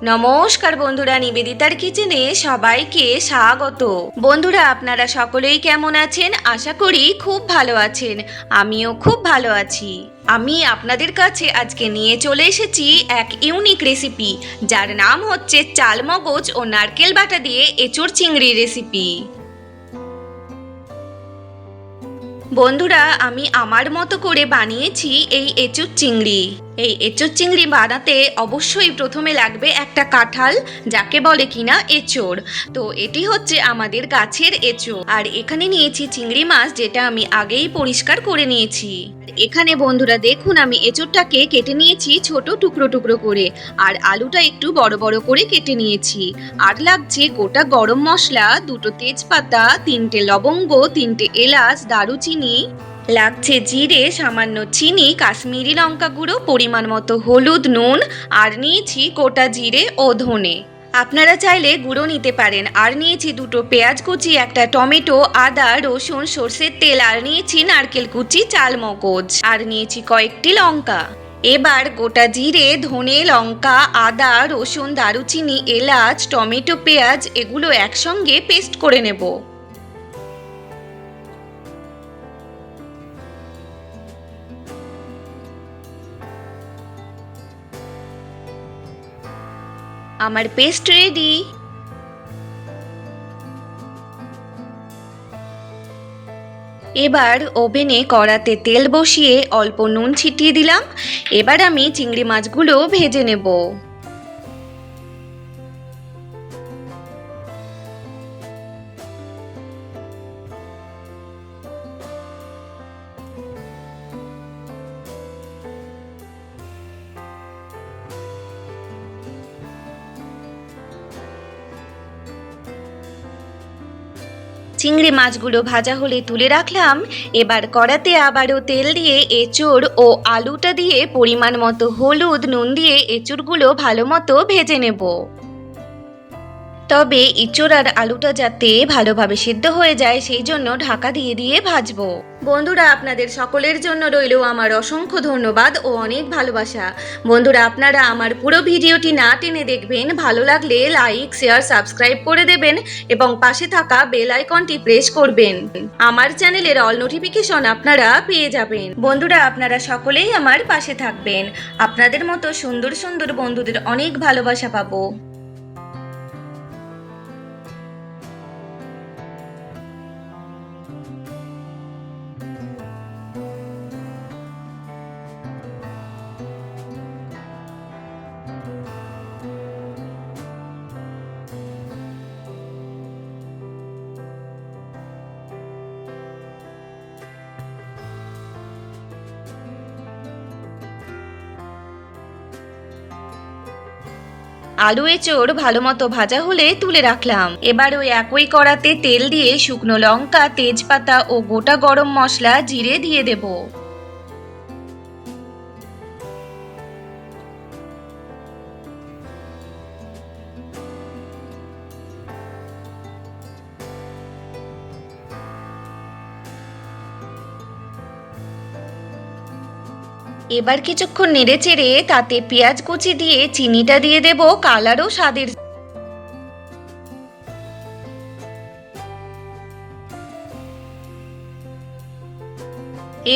নমস্কার বন্ধুরা, নিবেদিতার কিচেনে সবাইকে স্বাগত। বন্ধুরা, আপনারা সকলেই কেমন আছেন? আশা করি খুব ভালো আছেন। আমিও খুব ভালো আছি। আমি আপনাদের কাছে আজকে নিয়ে চলে এসেছি এক ইউনিক রেসিপি, যার নাম হচ্ছে চালমগজ ও নারকেল বাটা দিয়ে এঁচোড় চিংড়ি রেসিপি। বন্ধুরা, আমি আমার মতো করে বানিয়েছি এই এঁচোড় চিংড়ি। এই এঁচোড় চিংড়ি বানাতে অবশ্যই প্রথমে লাগবে একটা কাঁঠাল, যাকে বলে কিনা এঁচোড়। তো এটি হচ্ছে আমাদের গাছের এঁচোড়। আর এখানে নিয়েছি চিংড়ি মাছ, যেটা আমি আগেই পরিষ্কার করে নিয়েছি। এখানে বন্ধুরা দেখুন, আমি এঁচোড়টাকে কেটে নিয়েছি ছোট টুকরো টুকরো করে, আর আলুটা একটু বড় বড় করে কেটে নিয়েছি। আর লাগছে গোটা গরম মশলা, দুটো তেজপাতা, তিনটে লবঙ্গ, তিনটে এলাচ, দারুচিনি, লাগছে জিরে, সামান্য চিনি, কাশ্মীরি লঙ্কা গুঁড়ো, পরিমাণ মতো হলুদ, নুন, আর নিয়েছি গোটা জিরে ও ধনে। আপনারা চাইলে গুঁড়ো নিতে পারেন। আর নিয়েছি দুটো পেঁয়াজ কুচি, একটা টমেটো, আদা, রসুন, সর্ষের তেল, আর নিয়েছি নারকেল কুচি, চালমগজ, আর নিয়েছি কয়েকটি লঙ্কা। এবার গোটা জিরে, ধনে, লঙ্কা, আদা, রসুন, দারুচিনি, এলাচ, টমেটো, পেঁয়াজ এগুলো একসঙ্গে পেস্ট করে নেব। আমার পেস্ট রেডি। এবার ওভেনে কড়াতে তেল বসিয়ে অল্প নুন ছিটিয়ে দিলাম। এবার আমি চিংড়ি মাছগুলো ভেজে নেব। চিংড়ি মাছগুলো ভাজা হলে তুলে রাখলাম। এবার কড়াতে আবারও তেল দিয়ে এঁচোড় ও আলুটা দিয়ে পরিমাণ মতো হলুদ, নুন দিয়ে এঁচোড়গুলো ভালো মতো ভেজে নেব। তবে এঁচোড় আর আলুটা যাতে ভালোভাবে সিদ্ধ হয়ে যায়, সেই জন্য ঢাকা দিয়ে দিয়ে ভাজবো। বন্ধুরা, আপনাদের সকলের জন্য রইল আমার অসংখ্য ধন্যবাদ ও অনেক ভালোবাসা। বন্ধুরা, আপনারা আমার পুরো ভিডিওটি না টেনে দেখবেন। ভালো লাগলে লাইক, শেয়ার, সাবস্ক্রাইব করে দেবেন এবং পাশে থাকা বেল আইকনটি প্রেস করবেন। আমার চ্যানেলের অল নোটিফিকেশন আপনারা পেয়ে যাবেন। বন্ধুরা, আপনারা সকলেই আমার পাশে থাকবেন। আপনাদের মতো সুন্দর সুন্দর বন্ধুদের অনেক ভালোবাসা পাবো। আলু এঁচোড় ভালো মতো ভাজা হলে তুলে রাখলাম। এবার ওই একই কড়াতে তেল দিয়ে শুকনো লঙ্কা, তেজপাতা ও গোটা গরম মশলা, জিরে দিয়ে দেব। এবার কিছুক্ষণ নেড়ে চেড়ে তাতে পেঁয়াজ কুচি দিয়ে চিনিটা দিয়ে দেব কালার ও স্বাদের।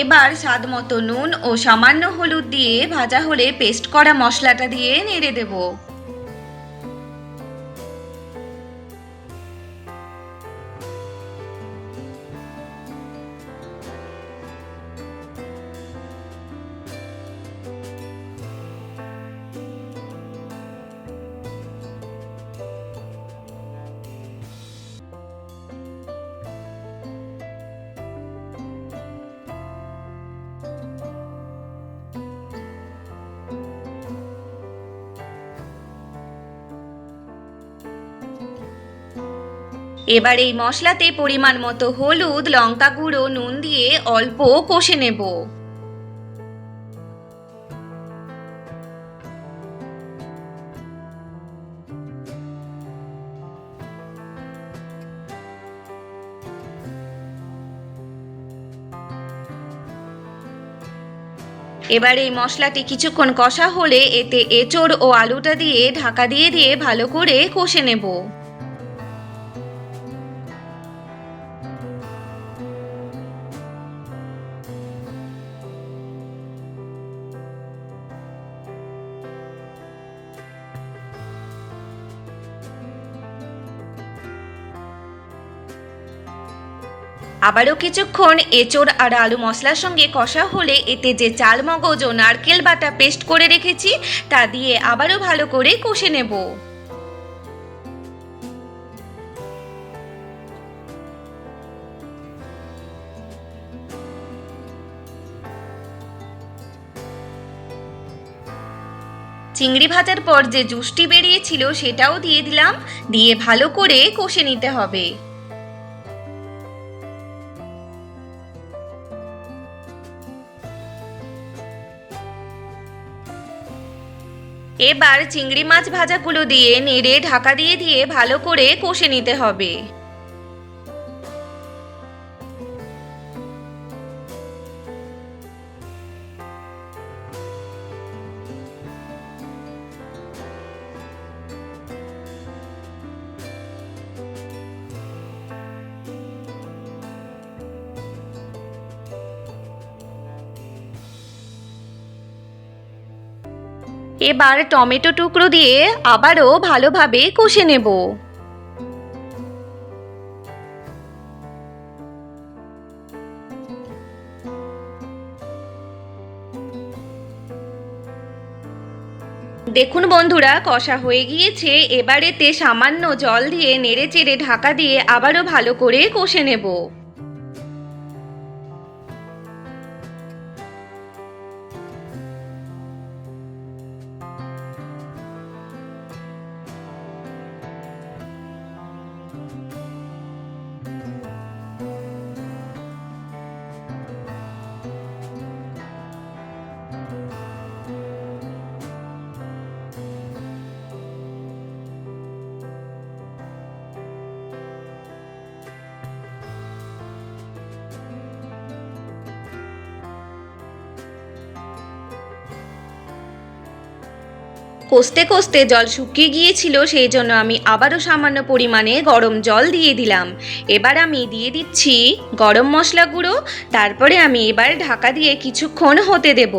এবার স্বাদ মতো নুন ও সামান্য হলুদ দিয়ে ভাজা হলে পেস্ট করা মশলাটা দিয়ে নেড়ে দেব। এবার এই মশলাতে পরিমাণ মতো হলুদ, লঙ্কা গুঁড়ো, নুন দিয়ে অল্প কষে নেব। এবার এই মশলাটি কিছুক্ষণ কষা হলে এতে এঁচোড় ও আলুটা দিয়ে ঢাকা দিয়ে ভালো করে কষে নেব। আবারও কিছুক্ষণ এঁচোড় আর আলু মশলার সঙ্গে কষা হলে এতে যে চাল মগজ ও নারকেল বাটা পেস্ট করে রেখেছি তা দিয়ে আবারও ভালো করে কষে নেব। চিংড়ি ভাজার পর যে জুসটি বেরিয়েছিল সেটাও দিয়ে দিলাম, দিয়ে ভালো করে কষে নিতে হবে। এবার চিংড়ি মাছ ভাজাগুলো দিয়ে নেড়ে ঢাকা দিয়ে ভালো করে কষে নিতে হবে। এবার টমেটো টুকরো দিয়ে আবারও ভালোভাবে কষে নেব। দেখুন বন্ধুরা, কষা হয়ে গিয়েছে। এবার এতে সামান্য জল দিয়ে নেড়ে চেড়ে ঢাকা দিয়ে আবারও ভালো করে কষে নেব। কষতে কষতে জল শুকিয়ে গিয়েছিল, সেই জন্য আমি আবারও সামান্য পরিমাণে গরম জল দিয়ে দিলাম। এবার আমি দিয়ে দিচ্ছি গরম মশলা গুঁড়ো। তারপরে আমি এবার ঢাকা দিয়ে কিছুক্ষণ হতে দেব।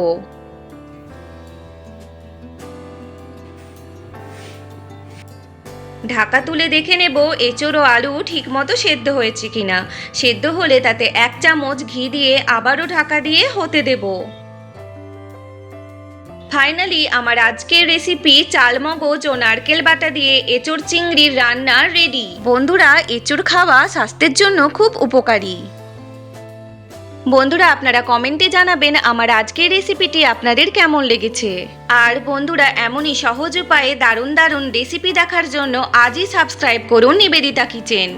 ঢাকা তুলে দেখে নেব এঁচোড় ও আলু ঠিকমতো সেদ্ধ হয়েছে কিনা। সেদ্ধ হলে তাতে 1 চামচ ঘি দিয়ে আবারও ঢাকা দিয়ে হতে দেব। ফাইনালি আমার আজকের রেসিপি চাল মগজ ও নারকেল বাটা দিয়ে এঁচোড় চিংড়ির রান্না রেডি। বন্ধুরা, এঁচোড় খাওয়া স্বাস্থ্যের জন্য খুব উপকারী। বন্ধুরা, আপনারা কমেন্টে জানাবেন আমার আজকের রেসিপিটি আপনাদের কেমন লেগেছে। আর বন্ধুরা, এমনই সহজ উপায়ে দারুণ দারুণ রেসিপি দেখার জন্য আজই সাবস্ক্রাইব করুন নিবেদিতা কিচেন।